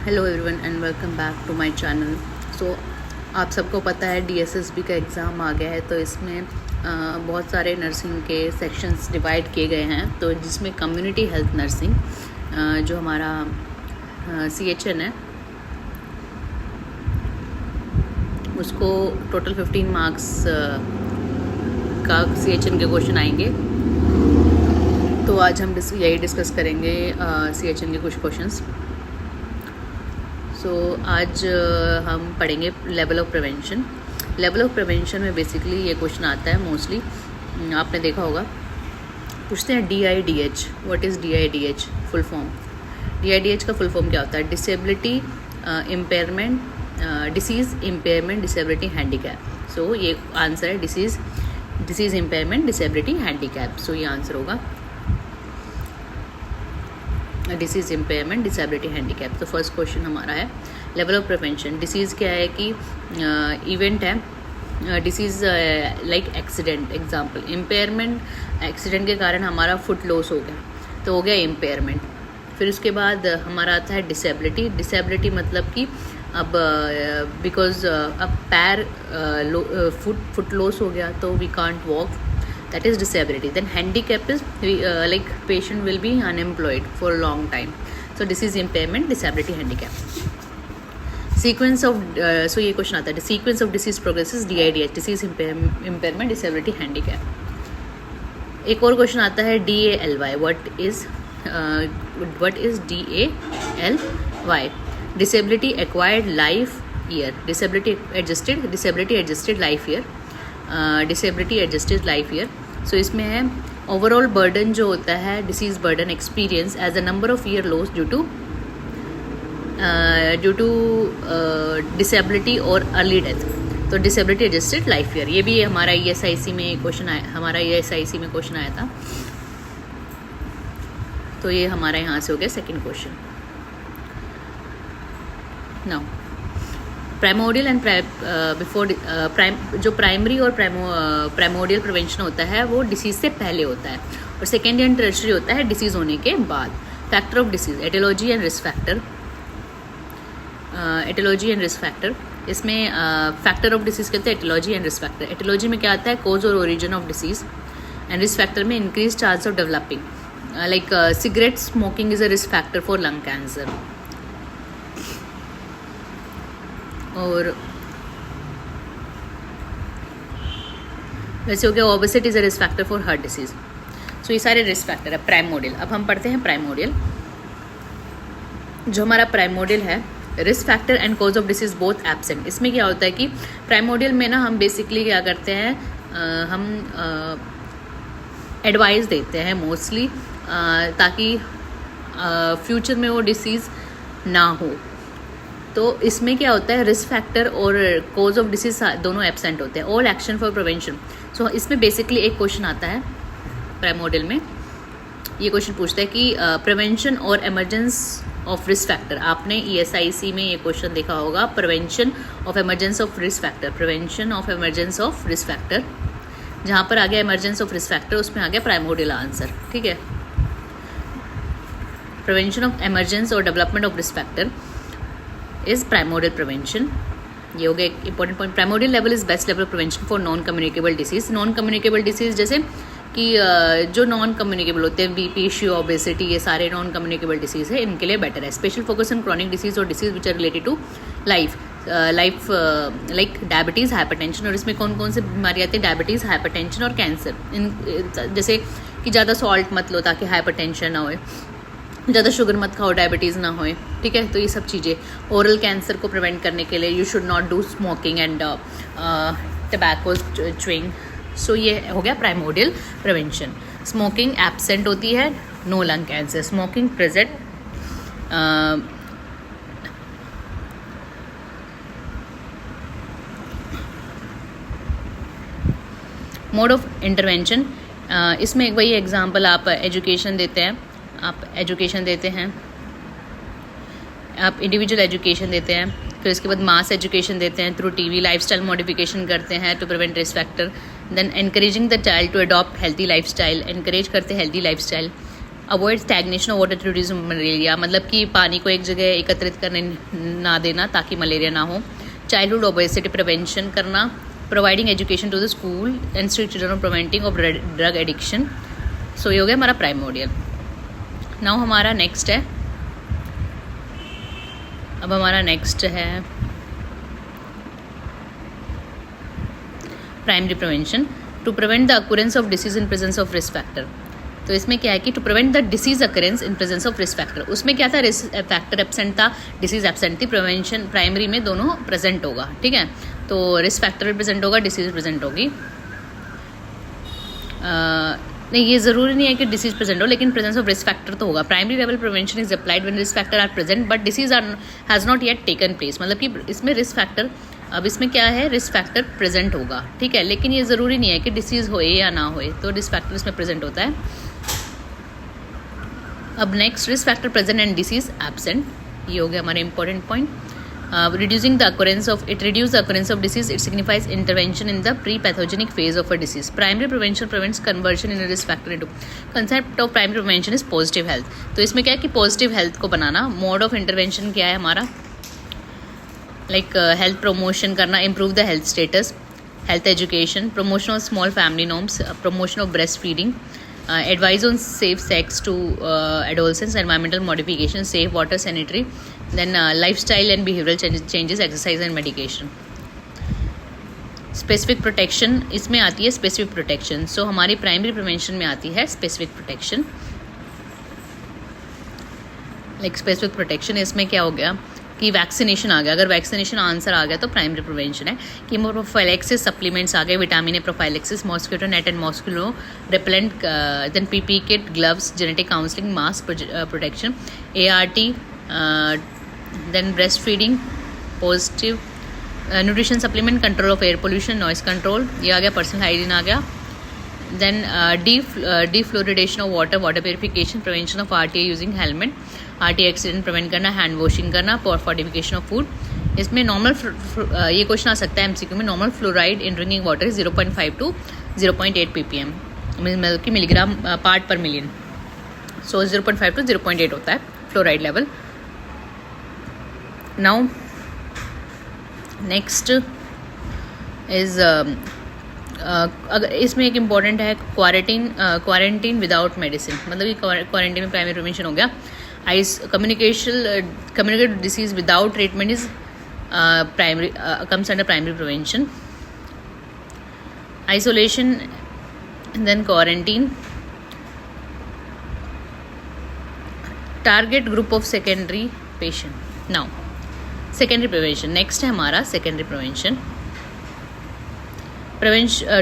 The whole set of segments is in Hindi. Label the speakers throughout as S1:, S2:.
S1: Hello everyone and welcome back to my channel. So आप सबको पता है डीएसएसबी का एग्ज़ाम आ गया है, तो इसमें बहुत सारे नर्सिंग के सेक्शंस डिवाइड किए गए हैं। तो जिसमें कम्युनिटी हेल्थ नर्सिंग जो हमारा CHN है, उसको टोटल 15 मार्क्स का CHN के क्वेश्चन आएंगे। तो आज हम यही डिस्कस करेंगे CHN के कुछ क्वेश्चंस। सो आज हम पढ़ेंगे level of prevention. Level of prevention में बेसिकली ये क्वेश्चन आता है, मोस्टली आपने देखा होगा, पूछते हैं DIDH। What is DIDH full form? DIDH का फुल फॉर्म क्या होता है? Disability impairment, disease impairment disability handicap. So ये आंसर है disease impairment disability handicap. So ये आंसर होगा डिसीज़ इम्पेयरमेंट डिसेबिलिटी हैंडीकैप। तो फर्स्ट क्वेश्चन हमारा है लेवल ऑफ प्रिवेंशन। डिसीज़ क्या है कि इवेंट है, disease like accident, example impairment, accident के कारण हमारा फुट लॉस हो गया तो हो गया इम्पेयरमेंट। फिर उसके बाद हमारा आता है डिसेबिलिटी। डिसेबिलिटी मतलब कि अब बिकॉज अब पैर फुट लॉस हो गया तो we can't walk, that is disability. Then handicap is like patient will be unemployed for a long time. So disease impairment disability handicap. Sequence of so ये क्वेश्चन आता है, the sequence of disease progresses DIDH, disease impairment disability handicap. एक और क्वेश्चन आता है DALY. what is DALY? disability acquired life year, disability adjusted life year, disability adjusted life year. So इसमें है ओवरऑल बर्डन जो होता है, disease burden experience as a number of year loss due to disability और अर्ली डेथ। तो डिसेबिलिटी एडजस्टेड लाइफ ईयर, ये भी हमारा ESIC में क्वेश्चन आया था। तो ये हमारा यहाँ से हो गया second question. Now primordial and जो प्राइमरी और प्राइमोडियल प्रिवेंशन होता है वो डिसीज़ से पहले होता है, और सेकेंडरी एंड टर्शरी होता है डिसीज़ होने के बाद। Factor of disease, etiology and risk factor. इसमें फैक्टर ऑफ डिसीज़ कहते हैं etiology and risk factor. Etiology में क्या आता है? कोज और origin of disease. And risk factor में increase chance of developing, like cigarette smoking is a risk factor for lung cancer. और वैसे हो गया obesity is a risk factor for heart disease. So ये सारे रिस्क फैक्टर है। प्राइमोडियल, अब हम पढ़ते हैं प्राइमोडियल। जो हमारा प्राइमोडियल है, risk factor and cause of disease both absent. इसमें क्या होता है कि प्राइमोडियल में ना हम बेसिकली क्या करते हैं, हम एडवाइस देते हैं मोस्टली, ताकि फ्यूचर में वो डिसीज़ ना हो। तो इसमें क्या होता है, रिस्क फैक्टर और कॉज ऑफ डिसीज दोनों एब्सेंट होते हैं। All action for prevention. So इसमें बेसिकली एक क्वेश्चन आता है प्राइमोडियल में, ये क्वेश्चन पूछता है कि प्रिवेंशन और एमरजेंस ऑफ रिस्क फैक्टर। आपने ESIC में ये क्वेश्चन देखा होगा, prevention of emergence of risk factor, prevention of emergence of risk factor. जहाँ पर आ गया एमरजेंस ऑफ रिस्क फैक्टर, उसमें आ गया प्राइमोडियल आंसर। ठीक है, प्रिवेंशन ऑफ एमरजेंस और development of risk factor is primordial prevention. ये हो गया एक important point. Primordial level is best level of prevention for non communicable disease. Non communicable disease जैसे कि जो नॉन कम्युनिकेबल होते हैं, BP, शुगर, ओबेसिटी, ये सारे नॉन कम्युनिकेबल डिसीज है, इनके लिए बेटर है। Special focus on chronic disease और disease which are related to life like diabetes, hypertension. और इसमें कौन कौन से बीमारी आती है? डायबिटीज़, हाइपरटेंशन और कैंसर। इन जैसे कि ज़्यादा सॉल्ट मत लो ताकि हाइपरटेंशन ना हो, ज़्यादा शुगर मत खाओ, डायबिटीज़ ना होए। ठीक है, तो ये सब चीज़ें। ओरल कैंसर को प्रिवेंट करने के लिए you should not do smoking and tobacco chewing. So ये हो गया प्राइमोडियल प्रिवेंशन। स्मोकिंग एब्सेंट होती है, no lung cancer. Smoking present, mode of intervention. इसमें वही एग्जांपल, आप एजुकेशन देते हैं, आप इंडिविजुअल एजुकेशन देते हैं, फिर उसके बाद मास एजुकेशन देते हैं थ्रू TV, लाइफस्टाइल मॉडिफिकेशन करते हैं to prevent risk factor. Then encouraging the child to adopt healthy lifestyle, encourage करते हैं healthy lifestyle. Avoid stagnation of water to reduce malaria, मतलब कि पानी को एक जगह एकत्रित करने ना देना ताकि मलेरिया ना हो। चाइल्डहुड ओबेसिटी प्रिवेंशन करना, providing education to the school and street children, preventing of drug addiction. So ये हो गया हमारा प्राइमोडियल। नाउ हमारा नेक्स्ट है, अब हमारा नेक्स्ट है primary prevention, to prevent the occurrence of disease in presence of risk factor. तो इसमें क्या है कि to prevent the disease occurrence in presence of risk factor, उसमें क्या था, रिस्क फैक्टर एब्सेंट था, डिसीज एब्सेंट थी। प्रिवेंशन प्राइमरी में दोनों प्रेजेंट होगा, ठीक है। तो रिस्क फैक्टर भी प्रेजेंट होगा, डिसीज प्रेजेंट होगी। नहीं, ये ज़रूरी नहीं है कि डिसीज प्रेजेंट हो, लेकिन प्रेजेंस ऑफ रिस्क फैक्टर तो होगा। Primary level prevention is applied when risk factor are present but disease or has not yet taken place, मतलब कि इसमें रिस्क फैक्टर, अब इसमें क्या है, रिस्क फैक्टर प्रेजेंट होगा, ठीक है, लेकिन ये ज़रूरी नहीं है कि डिसीज़ होए या ना होए, तो रिस्क फैक्टर इसमें प्रेजेंट होता है। अब next, risk factor present and disease absent, ये हो गया हमारे important point. Reducing the occurrence of disease, it signifies intervention in the pre pathogenic phase of a disease. Primary prevention prevents conversion in risk factor into, concept of primary prevention is positive health. तो इसमें क्या है कि पॉजिटिव हेल्थ को बनाना। मोड ऑफ इंटरवेंशन क्या है हमारा, लाइक हेल्थ प्रमोशन करना, improve the health status, health education, promotion of small family norms, promotion of breast feeding, advice on safe sex to adolescents, environmental modification, safe water, sanitary, then lifestyle and behavioral changes, exercise and medication. Specific protection इसमें आती है, स्पेसिफिक प्रोटेक्शन। सो हमारी प्राइमरी प्रिवेंशन में आती है specific protection. Like specific protection इसमें क्या हो गया कि वैक्सीनेशन आ गया, अगर वैक्सीनेशन आंसर आ गया तो प्राइमरी प्रिवेंशन है। कीमोप्रोफाइलेक्सिस सप्लीमेंट्स आ गए, vitamin A prophylaxis, mosquito net and mosquito repellent, then PP kit, gloves, genetic counselling, mask protection, ART, then breast feeding, positive nutrition supplement, control of air pollution, noise control, ये आ गया, पर्सनल हाइजीन आ गया। Then defluoridation of water, water purification, prevention of RTA using helmet, RTA accident prevent करना, हैंड वॉशिंग करना, फोर्टिफिकेशन ऑफ फूड। इसमें नॉर्मल ये क्वेश्चन आ सकता है MCQ में, normal fluoride in drinking water 0.5 to 0.8 ppm, मतलब कि मिलीग्राम पार्ट पर मिलियन। सो 0.5 to 0.8 होता है fluoride level. Now next is अगर इसमें एक इम्पॉर्टेंट है क्वारंटीन विदाउट मेडिसिन, मतलब कि क्वारंटीन में प्राइमरी प्रिवेंशन हो गया। communicate disease without treatment is comes under primary prevention. Isolation and then quarantine. Target group of secondary patient. Now secondary prevention, next है हमारा secondary prevention.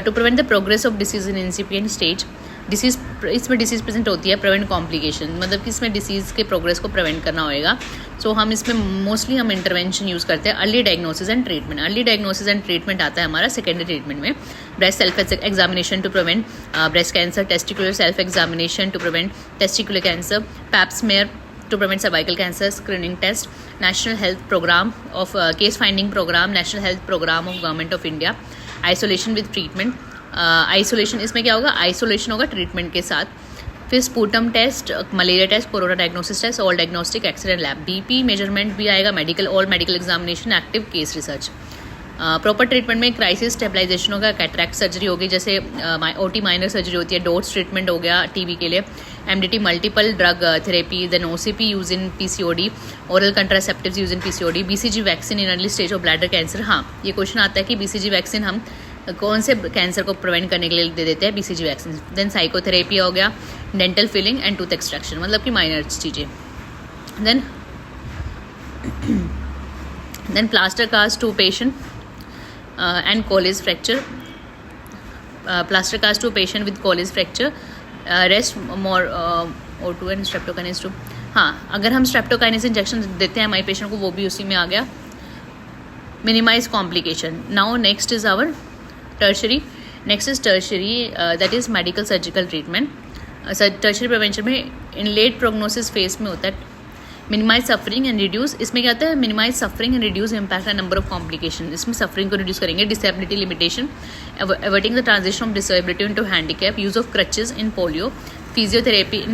S1: To prevent the progress of disease in incipient stage. Disease, इसमें डिसीज़ प्रेजेंट होती है, प्रिवेंट कॉम्प्लिकेशन, मतलब कि इसमें डिसीज़ के प्रोग्रेस को प्रिवेंट करना होएगा। सो हम इसमें मोस्टली हम इंटरवेंशन यूज़ करते हैं, early diagnosis and treatment. Early diagnosis and treatment आता है हमारा सेकेंडरी ट्रीटमेंट में। Breast self examination to prevent breast cancer, testicular self examination to prevent testicular cancer, pap smear to prevent cervical cancer, screening test, national health program of case finding program, national health program of government of India, isolation with treatment. Isolation इसमें क्या होगा, आइसोलेशन होगा ट्रीटमेंट के साथ। फिर sputum test, malaria test, corona diagnosis test, all diagnostic, accident lab, BP measurement भी आएगा, medical all medical examination, active case research. Proper treatment में क्राइसिस स्टेबलाइजेशन होगा, कैटरैक्ट सर्जरी होगी, जैसे OT माइनर सर्जरी होती है, डोट्स ट्रीटमेंट हो गया TB के लिए, MDT multiple drug therapy, then OCP use in PCOD, oral contraceptives use in PCOD, BCG vaccine in early stage of bladder cancer. हाँ, ये क्वेश्चन आता है कि BCG वैक्सीन हम कौन से कैंसर को प्रिवेंट करने के लिए दे देते हैं, BCG वैक्सीन। देन साइकोथेरेपी हो गया, dental filling and tooth extraction, मतलब कि माइनर चीज़ें। Then plaster cast to patient and Colles fracture, plaster cast to patient with Colles fracture, rest more O2 and streptokinase 2। हाँ, अगर हम स्ट्रेप्टोकाइनेस इंजेक्शन देते हैं हमारे पेशेंट को, वो भी उसी में आ गया। Minimise complication. Now next is our tertiary. Next is tertiary, that is medical surgical treatment. Tertiary prevention में इन लेट प्रोग्नोसिस फेज में होता है। मिनिमाइज सफरिंग एंड रिड्यूस, इसमें क्या होता है, minimise suffering and reduce impact and number of complication, इसमें सफरिंग को रिड्यूस करेंगे। Disability limitation, averting the transition of disability into handicap, use of crutches in polio, physiotherapy